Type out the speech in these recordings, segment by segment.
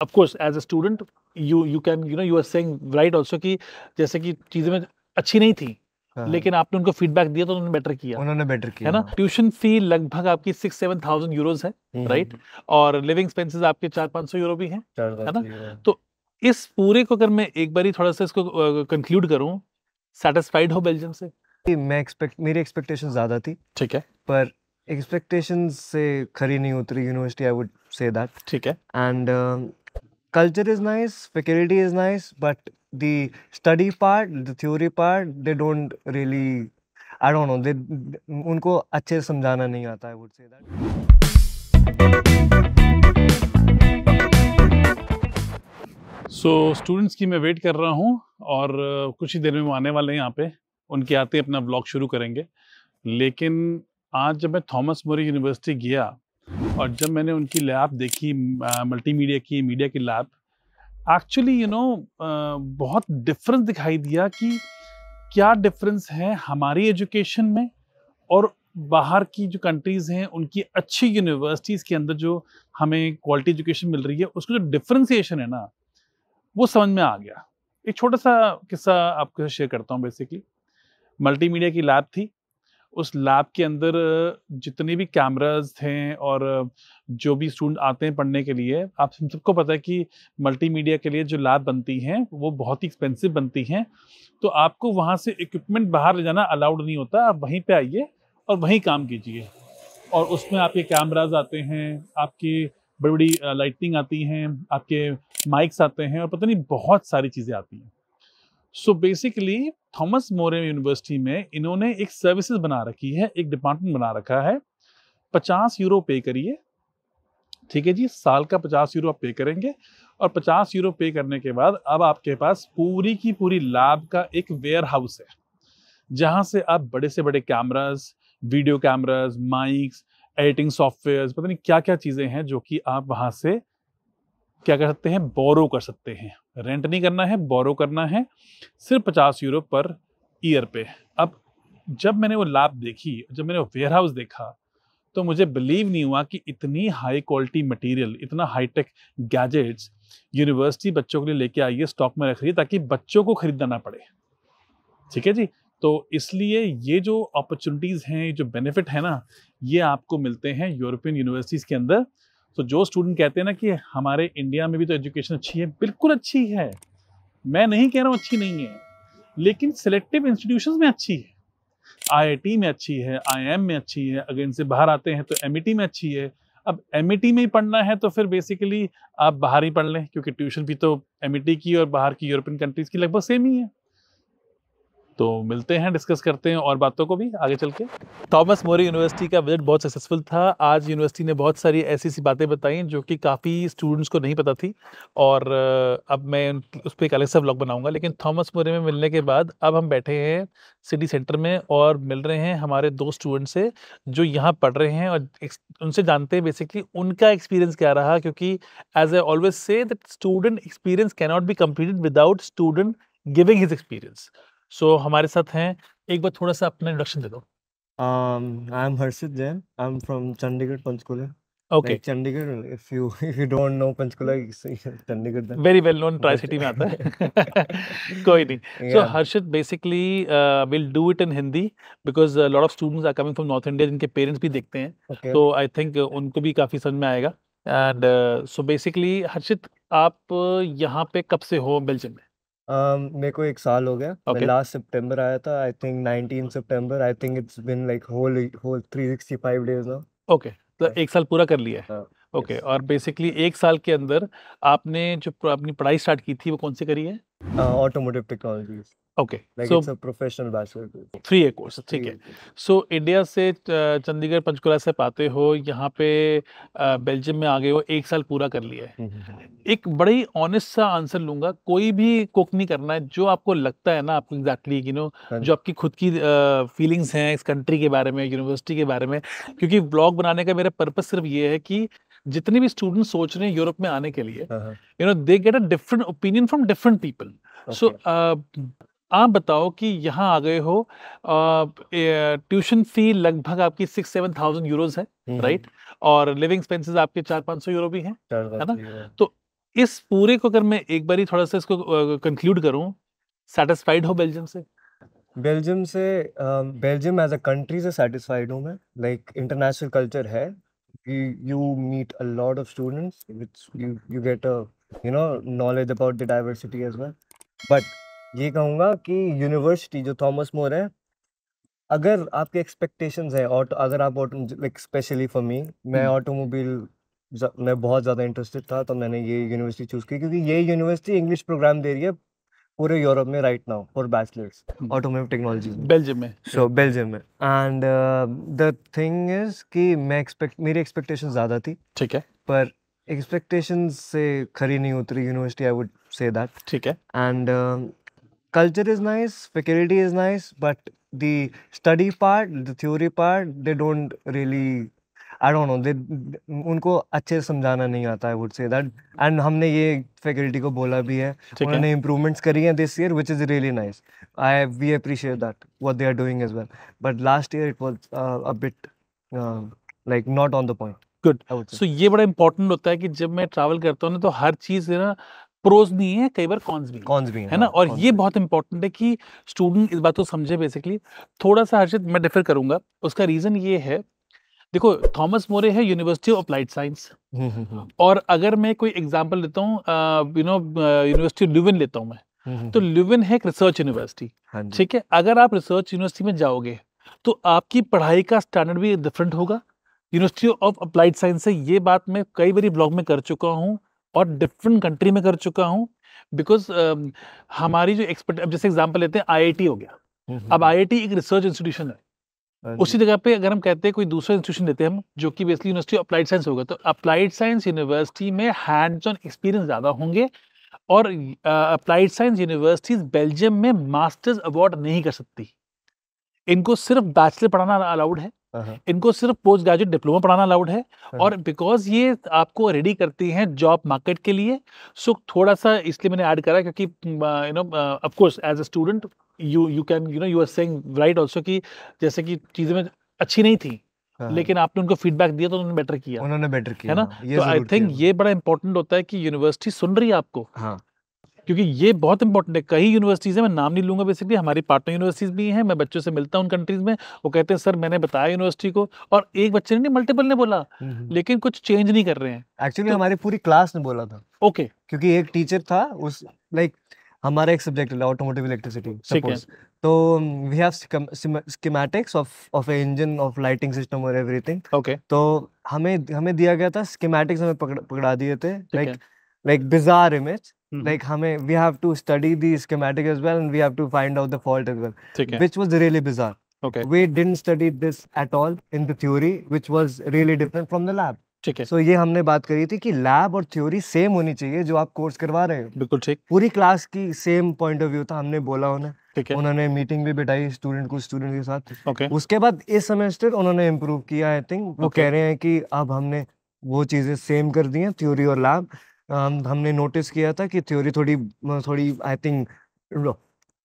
Of course as a student you can you are saying right also कि जैसे कि चीजें में अच्छी नहीं थी, हाँ, लेकिन आपने उनको फीडबैक दिया तो उन्होंने बेटर किया, उन्होंने बेटर है किया। ना। हाँ। ट्यूशन फी लगभग आपकी 6-7,000 यूरोज है, राइट। और लिविंग एक्सपेंसेस आपके 400-500 यूरो भी हैं, है ना। तो इस पूरे को अगर मैं एक बारी थोड़ा सा इसको कंक्लूड करूं, सेटिस्फाइड हो बेल्जियम से? मेरी एक्सपेक्टेशन ज़्यादा थी, ठीक है, पर एक्सपेक्टेशंस से खरी नहीं उतरी university, I would say that. ठीक है। And culture is nice, faculty is nice, but the study part, the theory part, they don't really, I don't know, they उनको अच्छे से समझाना नहीं आता, I would say that. So students की मैं वेट कर रहा हूँ और कुछ ही देर में वो आने वाले हैं यहाँ पे, उनके आते ही अपना ब्लॉग शुरू करेंगे। लेकिन आज जब मैं थॉमस मोरे यूनिवर्सिटी गया और जब मैंने उनकी लैब देखी, मल्टीमीडिया की, मीडिया की लैब, एक्चुअली बहुत डिफरेंस दिखाई दिया कि क्या डिफरेंस है हमारी एजुकेशन में और बाहर की जो कंट्रीज हैं उनकी अच्छी यूनिवर्सिटीज़ के अंदर जो हमें क्वालिटी एजुकेशन मिल रही है, उसका जो डिफरेंशिएशन है ना, वो समझ में आ गया। एक छोटा सा किस्सा आपके साथ शेयर करता हूँ। बेसिकली मल्टीमीडिया की लैब थी। उस लैब के अंदर जितने भी कैमरास थे और जो भी स्टूडेंट आते हैं पढ़ने के लिए, आप सबको पता है कि मल्टीमीडिया के लिए जो लैब बनती हैं वो बहुत ही एक्सपेंसिव बनती हैं। तो आपको वहाँ से इक्विपमेंट बाहर ले जाना अलाउड नहीं होता। आप वहीं पे आइए और वहीं काम कीजिए। और उसमें आपके कैमरास आते हैं, आपकी बड़ी-बड़ी लाइटिंग आती हैं, आपके माइक्स आते हैं और पता नहीं बहुत सारी चीज़ें आती हैं। सो बेसिकली थॉमस मोरे यूनिवर्सिटी में इन्होंने एक सर्विसेज बना रखी है, एक डिपार्टमेंट बना रखा है। 50 यूरो पे करिए, ठीक है जी, साल का 50 यूरो आप पे करेंगे और 50 यूरो पे करने के बाद अब आपके पास पूरी की पूरी लैब का एक वेयर हाउस है, जहां से आप बड़े से बड़े cameras, video cameras, mics, editing software, पता नहीं क्या क्या चीजें हैं जो कि आप वहां से क्या कर सकते हैं, बोरो कर सकते हैं। रेंट नहीं करना है, बोरो करना है, सिर्फ 50 यूरो पर ईयर पे। अब जब मैंने वो लैब देखी, जब मैंने वो वेयर हाउस देखा, तो मुझे बिलीव नहीं हुआ कि इतनी हाई क्वालिटी मटेरियल, इतना हाईटेक गैजेट्स यूनिवर्सिटी बच्चों के लिए लेके आई है, स्टॉक में रख रही है ताकि बच्चों को खरीदना ना पड़े। ठीक है जी। तो इसलिए ये जो अपॉर्चुनिटीज हैं, ये जो बेनिफिट है ना, ये आपको मिलते हैं यूरोपियन यूनिवर्सिटीज के अंदर। तो जो स्टूडेंट कहते हैं ना कि हमारे इंडिया में भी तो एजुकेशन अच्छी है, बिल्कुल अच्छी है। मैं नहीं कह रहा हूँ अच्छी नहीं है, लेकिन सिलेक्टिव इंस्टीट्यूशंस में अच्छी है। आईआईटी में अच्छी है, आईआईएम में अच्छी है, अगर इनसे बाहर आते हैं तो एमईटी में अच्छी है। अब एमईटी में ही पढ़ना है तो फिर बेसिकली आप बाहर ही पढ़ लें, क्योंकि ट्यूशन भी तो एमईटी की और बाहर की यूरोपियन कंट्रीज की लगभग सेम ही है। तो मिलते हैं, डिस्कस करते हैं और बातों को भी आगे चल के। थॉमस मोरे यूनिवर्सिटी का विजिट बहुत सक्सेसफुल था। आज यूनिवर्सिटी ने बहुत सारी ऐसी सी बातें बताई जो कि काफ़ी स्टूडेंट्स को नहीं पता थी, और अब मैं उस पर एक अलग सा व्लॉग बनाऊंगा। लेकिन थॉमस मोरे में मिलने के बाद अब हम बैठे हैं सिटी सेंटर में और मिल रहे हैं हमारे दो स्टूडेंट से जो यहाँ पढ़ रहे हैं, और उनसे जानते हैं बेसिकली उनका एक्सपीरियंस क्या रहा, क्योंकि as I always say that student experience can not be completed without student giving his experience. So हमारे साथ हैं, एक बार थोड़ा सा अपना इंट्रोडक्शन दे दो। I'm Harshit Jain. I'm from Chandigarh, Panchkula. Okay, Like Chandigarh, if you don't know Panchkula, it's Chandigarh then. Very well known, tri But city में आता है। कोई नहीं। So yeah, Harshit, basically will do it in Hindi because lot of students are coming from north India जिनके parents भी देखते हैं, okay. तो आई थिंक उनको भी काफ़ी समझ में आएगा। एंड सो बेसिकली हर्षित, आप यहाँ पे कब से हो बेल्जियम में? मेरे को 1 साल हो गया। मैं ओके, लास्ट सितंबर आया था, आई थिंक 19 सितंबर। I think it's been like whole 365 days now. Okay, तो एक साल पूरा कर लिया है। हाँ, ओके, yes. और बेसिकली एक साल के अंदर आपने जो अपनी पढ़ाई स्टार्ट की थी वो कौन सी करी है? Automotive technologies. Okay, Like so it's a professional bachelor degree. 3 course, ठीक है। 3 years. सो इंडिया से चंडीगढ़ पंचकुला से पाते हो यहाँ पे, बेल्जियम में आ गए हो, एक साल पूरा कर लिया है। एक बड़ी ऑनेस्ट सा आंसर लूंगा, कोई भी कुक नहीं करना है, जो आपको लगता है ना, आपको एग्जैक्टली हाँ जो आपकी खुद की फीलिंग्स हैं इस कंट्री के बारे में, यूनिवर्सिटी के बारे में। क्योंकि ब्लॉग बनाने का मेरा पर्पस सिर्फ ये है कि जितने भी स्टूडेंट सोच रहे हैं यूरोप में आने के लिए, हाँ, they get a different opinion from different people. So okay. आप बताओ कि यहाँ आ गए हो, ट्यूशन फी लगभग आपकी 6-7,000 यूरोज है, राइट। और लिविंग एक्सपेंसेस आपके 400-500 यूरो भी हैं, है ना। Yeah. तो इस पूरे को अगर मैं एक बारी थोड़ा सा इसको कंक्लूड करूं, सेटिस्फाइड हो बेल्जियम से? बेल्जियम एज अ कंट्री से सेटिस्फाइड हूँ मैं। लाइक इंटरनेशनल कल्चर है, you meet a lot of students which you get a knowledge about the diversity as well. But ये कहूँगा कि यूनिवर्सिटी जो थॉमस मोर है, अगर आपके एक्सपेक्टेशंस है और अगर आप लाइक स्पेशली फॉर मी, मैं ऑटोमोबाइल मैं बहुत ज़्यादा इंटरेस्टेड था, तो मैंने ये यूनिवर्सिटी चूज़ की क्योंकि ये यूनिवर्सिटी इंग्लिश प्रोग्राम दे रही है पूरे यूरोप में right now for bachelors automotive technology में, बेल्जियम में। बेल्जियम में। एंड द थिंग इज कि मेरी एक्सपेक्टेशन ज़्यादा थी, ठीक है, पर एक्सपेक्टेशंस से खरी नहीं उतरी university, I would say that. ठीक है। And culture is nice, faculty is nice, but the study part, the theory part, they don't really, I don't know, उनको अच्छे से समझाना नहीं आता, I would say that. And हमने ये faculty को बोला भी है, उन्होंने improvements करी हैं this year, which is really nice. We appreciate that, what they are doing as well. But last year it was a bit like not on the point. Good. So ये बड़ा important होता है कि जब मैं travel करता हूँ ना, तो हर चीज है ना, प्रोज नहीं है, कई बार कॉन्स भी है ना। और ये बहुत इंपॉर्टेंट है कि स्टूडेंट इस बात को समझे। बेसिकली थोड़ा सा हर्षित मैं डिफर करूंगा, उसका रीजन ये है, देखो थॉमस मोरे है यूनिवर्सिटी ऑफ अप्लाइड साइंस, और अगर मैं कोई एग्जांपल लेता हूँ, यूनिवर्सिटी ल्यूवन लेता हूँ मैं, तो ल्यूवन है एक रिसर्च यूनिवर्सिटी, ठीक है। अगर आप रिसर्च यूनिवर्सिटी में जाओगे तो आपकी पढ़ाई का स्टैंडर्ड भी डिफरेंट होगा यूनिवर्सिटी ऑफ अप्लाइड साइंस से। ये बात मैं कई बारी ब्लॉग में कर चुका हूँ और डिफरेंट कंट्री में कर चुका हूँ, बिकॉज हमारी जो एक्सपर्ट, अब जैसे एग्जांपल लेते हैं आईआईटी हो गया, अब आईआईटी एक रिसर्च इंस्टीट्यूशन है, उसी जगह पे अगर हम कहते हैं कोई दूसरा इंस्टीट्यूशन लेते हैं हम, जो कि basically university of applied science होगा, तो अप्लाइड साइंस यूनिवर्सिटी में हैंड्स ऑन एक्सपीरियंस ज़्यादा होंगे, और अप्लाइड साइंस यूनिवर्सिटीज बेल्जियम में मास्टर्स अवार्ड नहीं कर सकती। इनको सिर्फ बैचलर पढ़ाना अलाउड है, इनको सिर्फ पोस्ट ग्रेजुएट डिप्लोमा पढ़ाना अलाउड है, और बिकॉज ये आपको रेडी करती हैं जॉब मार्केट के लिए। सो थोड़ा सा इसलिए मैंने ऐड करा, क्योंकि of course as a student you can you are saying right also कि जैसे कि चीजें में अच्छी नहीं थी, लेकिन आपने उनको फीडबैक दिया तो उन्होंने बेटर किया, है ना। तो आई थिंक ये बड़ा इंपॉर्टेंट होता है कि यूनिवर्सिटी सुन रही है आपको, क्योंकि ये बहुत इंपॉर्टेंट है। कई यूनिवर्सिटीज़ हैं, मैं नाम नहीं लूंगा, बेसिकली हमारी पार्टनर यूनिवर्सिटीज़ भी हैं, मैं बच्चों से मिलता हूं उन कंट्रीज में, वो कहते हैं सर मैंने बताया यूनिवर्सिटी को, और एक बच्चे ने नहीं मल्टीपल ने बोला, लेकिन कुछ चेंज नहीं कर रहे हैं। एक्चुअली हमारी पूरी क्लास ने बोला था, ओके, क्योंकि एक टीचर था उस, लाइक हमारा एक सब्जेक्ट है ऑटोमोटिव इलेक्ट्रिसिटी सपोज, तो we have schematics of a engine, of lighting system और एवरीथिंग। ओके, तो हमें दिया गया था स्कीमेटिक्स, हमें पकड़ा दिए थे, like bizarre image, like we have to study the schematic as well, and we have to find out the fault as well, which was really bizarre. Okay, we didn't study this at all in the theory, which was really different from the lab. ठीक है। So ये हमने बात करी थी कि lab और theory same होनी चाहिए जो आप कोर्स करवा रहे हो, बिल्कुल ठीक, पूरी क्लास की सेम पॉइंट ऑफ व्यू था, हमने बोला उन्हें, ठीक है। उन्होंने मीटिंग भी बिठाई स्टूडेंट के साथ। ओके, उसके बाद इस सेमेस्टर उन्होंने इम्प्रूव किया, आई थिंक वो कह रहे हैं कि अब हमने वो चीजें सेम कर दी हैं, थ्योरी और लैब। हमने नोटिस किया था कि थ्योरी थोड़ी आई थिंक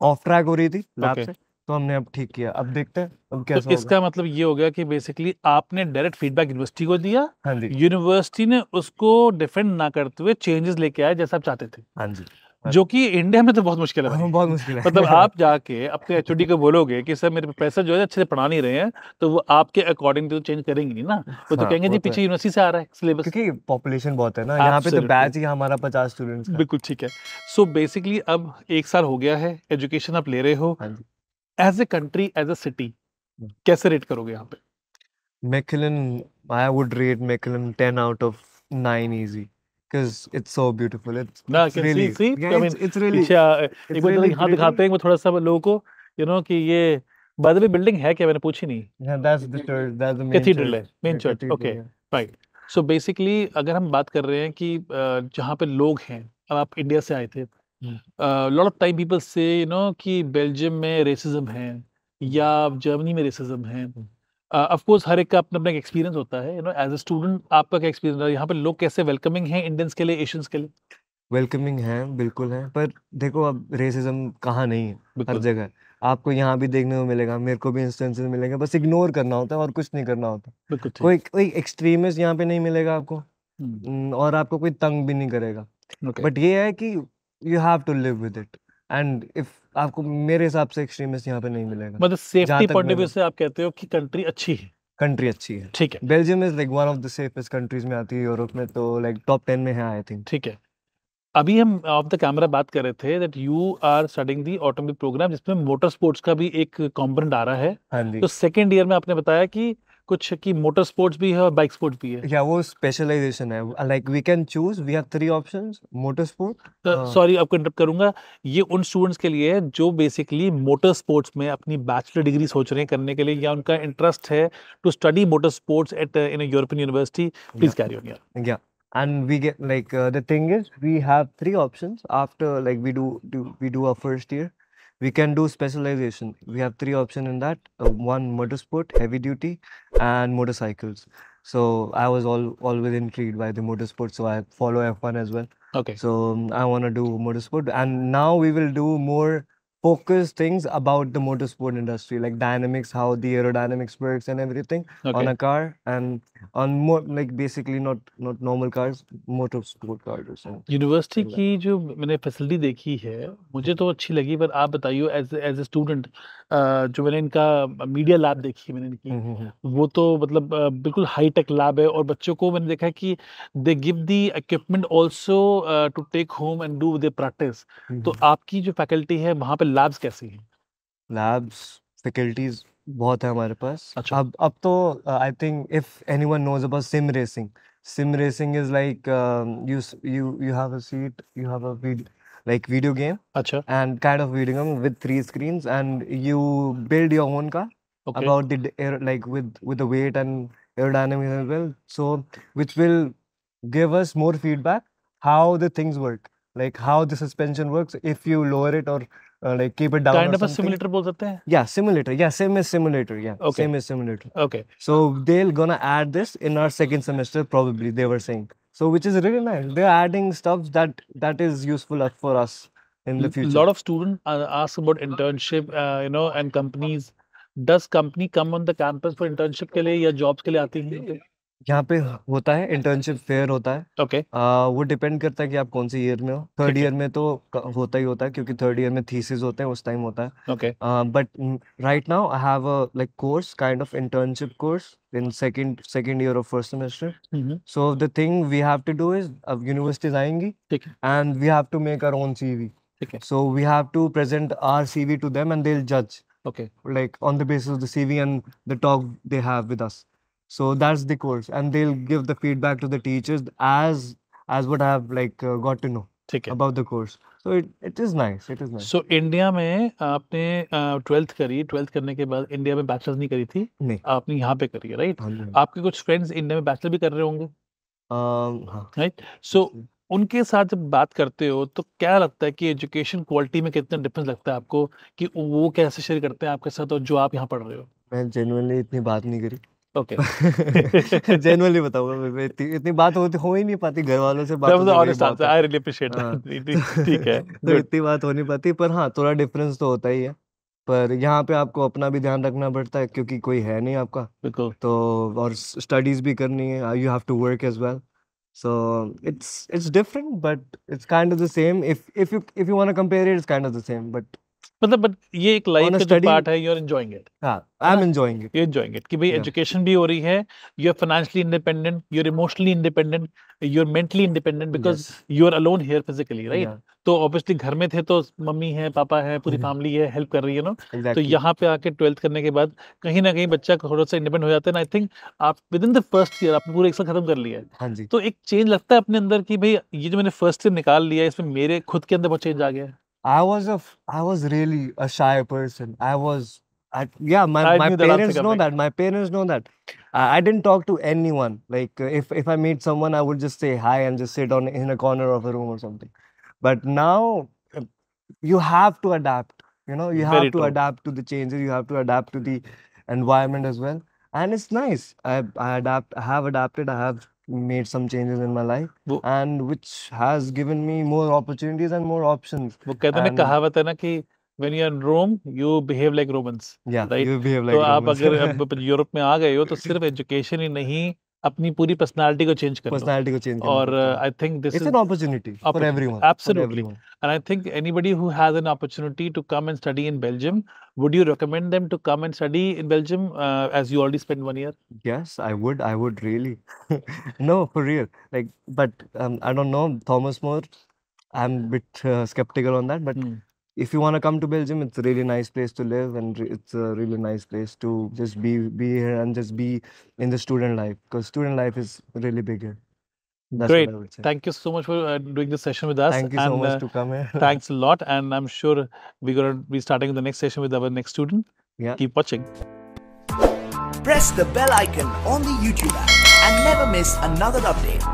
ऑफ ट्रैक हो रही थी लैब से, तो हमने अब ठीक किया, अब देखते हैं अब कैसा तो इसका मतलब ये हो गया कि बेसिकली आपने डायरेक्ट फीडबैक यूनिवर्सिटी को दिया, यूनिवर्सिटी ने उसको डिफेंड ना करते हुए चेंजेस लेके आए जैसा आप चाहते थे। हाँ जी, जो कि इंडिया में तो बहुत मुश्किल है, बहुत मुश्किल है। मतलब आप जाके अपने एचओडी को बोलोगे कि सर मेरे प्रोफेसर जो है अच्छे से पढ़ा नहीं रहे हैं, तो वो आपके अकॉर्डिंग तो चेंज करेंगे नहीं ना, वो तो कहेंगे जी पीछे यूनिवर्सिटी से आ रहा है सिलेबस, क्योंकि पॉपुलेशन बहुत है ना यहाँ पे, तो बैच ही हमारा 50 स्टूडेंट्स है। बिल्कुल ठीक है। सो बेसिकली अब 1 साल हो गया है, एजुकेशन आप ले रहे हो, as a country, as a city कैसे रेट करोगे यहाँ पे? Mechelen, I would rate Mechelen 10 out of 9 easy. Because it's so beautiful. It's really, yeah, it's really, एक बार यहाँ दिखाते हैं वो थोड़ा सा लोगों को, कि ये by the way बिल्डिंग है क्या, मैंने पूछी नहीं। Yeah, that's the church, that's the main cathedral है, church. Main church, okay, right. So basically अगर हम बात कर रहे हैं कि जहाँ पे लोग हैं, अब आप इंडिया से आए थे, लॉट ऑफ टाइम पीपल से कि बेल्जियम में रेसिज्म है या जर्मनी में रेसिज्म है। ऑफ कोर्स हर एक का अपना अपना एक्सपीरियंस होता है, एज अ स्टूडेंट आपका क्या एक्सपीरियंस है यहाँ पे? लोग कैसे वेलकमिंग हैं इंडियंस के लिए, एशियंस के लिए? वेलकमिंग है, बिल्कुल है, पर देखो अब रेसिज्म कहाँ नहीं है, हर जगह आपको यहाँ भी देखने को मिलेगा, मेरे को भी इंस्टेंसेस मिलेंगे, बस इग्नोर करना होता है और कुछ नहीं करना होता। कोई एक्सट्रीमिस्ट यहाँ पे नहीं मिलेगा आपको, और आपको कोई तंग भी नहीं करेगा। Okay. बट ये है कि you have to live with it, and if आपको मेरे हिसाब से एक्सट्रीमिस्ट यहाँ पे नहीं मिलेगा। मतलब सेफ्टी जहाँ तक पॉइंट ऑफ व्यू मैंने से आप कहते हो कि कंट्री अच्छी है। कंट्री अच्छी है। ठीक है, Belgium is like one of the safest countries में आती है यूरोप में, तो लाइक टॉप 10 में है आई थिंक। ठीक है। अभी हम ऑफ द कैमरा बात कर रहे थे that you are studying the automobile program जिसमें मोटर स्पोर्ट्स का भी एक कंपोनेंट आ रहा है। हाँ जी। तो सेकेंड ईयर में आपने बताया कि कुछ कि मोटर स्पोर्ट्स भी है और बाइक स्पोर्ट्स भी है। या वो स्पेशलाइजेशन है, like we can choose, we have 3 options, motor sport. Sorry आपको इंटरप्ट करूंगा, ये उन स्टूडेंट्स के लिए है जो बेसिकली मोटर स्पोर्ट्स में अपनी बैचलर डिग्री सोच रहे हैं करने के लिए या उनका इंटरेस्ट है to study motor sports at in European university. Please carry on यार। Yeah, and we get like the thing is we have 3 options after like we do our first year. We can do specialization. We have 3 options in that. One motorsport, heavy duty, and motorcycles. So I was always intrigued by the motorsport, so I follow F1 as well. Okay, So I want to do motorsport, and now we will do more focused things about the motorsport industry, like dynamics, how the aerodynamics works and everything on okay. a car, and on more like basically not normal cars, motorsport cars or something university like that. की जो मैंने facility देखी है मुझे तो अच्छी लगी, पर आप बताइए एज एज ए स्टूडेंट, जो मैंने इनका मीडिया लैब देखी मैंने इनकी, वो तो मतलब बिल्कुल हाई टेक लैब है और बच्चों को मैंने देखा है कि they give the equipment also to take home and do their practice. तो आपकी जो फैकल्टी है वहाँ पे लैब्स कैसी हैं? Labs, faculties बहुत है हमारे पास। अच्छा, अब तो I think if anyone knows about sim racing is like you have a seat, you have a like video game, अच्छा, and kind of video game with 3 screens, and you build your own car okay. about the air, like with the weight and aerodynamics as well, so which will give us more feedback how the things work, like how the suspension works if you lower it or like keep it down kind or of a something. Simulator बोल सकते हैं। Yeah, simulator. Yeah, same as simulator. Yeah, okay, same as simulator. Okay. So they're gonna add this in our second semester, probably they were saying. So which is really nice. They're adding stuff that is useful for us in the future. lot of students ask about internship, and companies. Does company come on the campus for internship के लिए या jobs के लिए आती हैं? यहाँ पे होता है इंटर्नशिप फेयर होता है। Okay, वो डिपेंड करता है कि आप कौन से ईयर में हो। थर्ड ठीक है। ईयर में तो होता ही होता है, क्योंकि थर्ड ईयर में थीसिस होते हैं, उस टाइम होता है। Okay, but right now I have a like course, kind of internship course in second year of first semester. So the thing we have to do is, अब universities आएंगी ठीक है, and we have to make our own CV. ठीक है। So we have to present our CV to them, and they'll judge Okay, like on the basis of the CV and the talk they have with us. So that's the course, and they'll give the feedback to the teachers as what I have like got to know ठीक है। about the course. So it is nice. It is nice. So India में आपने 12th करी, 12th करने के बाद India में bachelors नहीं करी थी, नहीं। आपने यहाँ पे करी है, राइट? हाँ जी। आपके कुछ फ्रेंड्स इंडिया में बैचलर भी कर रहे होंगे, हाँ। राइट? सो उनके साथ जब बात करते हो तो क्या लगता है कि एजुकेशन क्वालिटी में कितना डिफरेंस लगता है आपको, कि वो कैसे शेयर करते हैं आपके साथ और जो आप यहाँ पढ़ रहे हो? मैं जेन्युइनली इतनी बात नहीं करी। ओके। जेन्युइनली बताऊंगा, मैं इतनी बात हो ही नहीं पाती, घर वालों से बात That was the तो मेरी honest बहुत answer. है। I really appreciate हाँ। that. ठीक है, तो good. इतनी बात हो नहीं पाती, पर हाँ थोड़ा डिफरेंस तो होता ही है। पर यहाँ पे आपको अपना भी ध्यान रखना पड़ता है, क्योंकि कोई है नहीं आपका, बिल्कुल। तो और स्टडीज भी करनी है, you have to work as well. So it's different, but it's kind of the same. If you want to compare it, it's kind of the same. But मतलब बट ये एक लाइफ on a का जो study, part है, you are enjoying it, हाँ, है I'm ना? enjoying it. You enjoying it कि भाई Yeah. एजुकेशन भी हो रही है, you are financially independent, you are emotionally independent, you are mentally independent because Yes. You are alone here physically, right? Yeah. तो ऑब्वियसली घर में थे तो मम्मी है, पापा है, पूरी फैमिली है, हेल्प कर रही है ना। तो Exactly. यहाँ पे आके 12th करने के बाद कहीं ना कहीं बच्चा थोड़ा सा इंडिपेंडेंट हो जाता है। आई थिंक आप with in the first year आपने पूरा एक साल खत्म कर लिया है, हाँ जी। तो एक चेंज लगता है अपने अंदर कि भाई ये जो मैंने फर्स्ट ईयर निकाल लिया है इसमें मेरे खुद के अंदर बहुत चेंज आ गया है। I was really a shy person. Yeah, I my knew that answer parents know coming. that. My parents know that. I didn't talk to anyone. Like if I meet someone, I would just say hi and just sit in a corner of a room or something. But now uh, you have to adapt. You know, you Very have to true. adapt to the changes. You have to adapt to the environment as well. And it's nice. I have adapted. I have made some changes in my life, वो and which has given me more opportunities and more options. वो कहते हैं ना, And कहावत है ना कि when you are in Rome you behave like Romans, yeah, right? you behave तो like आप Romans. अगर अब यूरोप में आ गए हो तो सिर्फ एजुकेशन ही नहीं, अपनी पूरी पर्सनालिटी को चेंज कर लो पर्सनालिटी को चेंज करना और पड़ता है। I think this It's is an opportunity for opportunity. everyone. For Absolutely. everyone. And I think anybody who has an opportunity to come and study in Belgium, would you recommend them to come and study in Belgium as you already spent 1 year? Yes, I would. I would really. No, for real. Like, but I don't know. Thomas More, I'm a bit skeptical on that. But Hmm. if you want to come to Belgium, it's a really nice place to live, and it's a really nice place to just be here and just be in the student life, because student life is really big here. That's Great. what I would say. Thank you so much for doing this session with us. Thank you so and much to come here. thanks a lot. And I'm sure we're going to be starting the next session with our next student. Yeah. Keep watching. Press the bell icon on the YouTube app and never miss another update.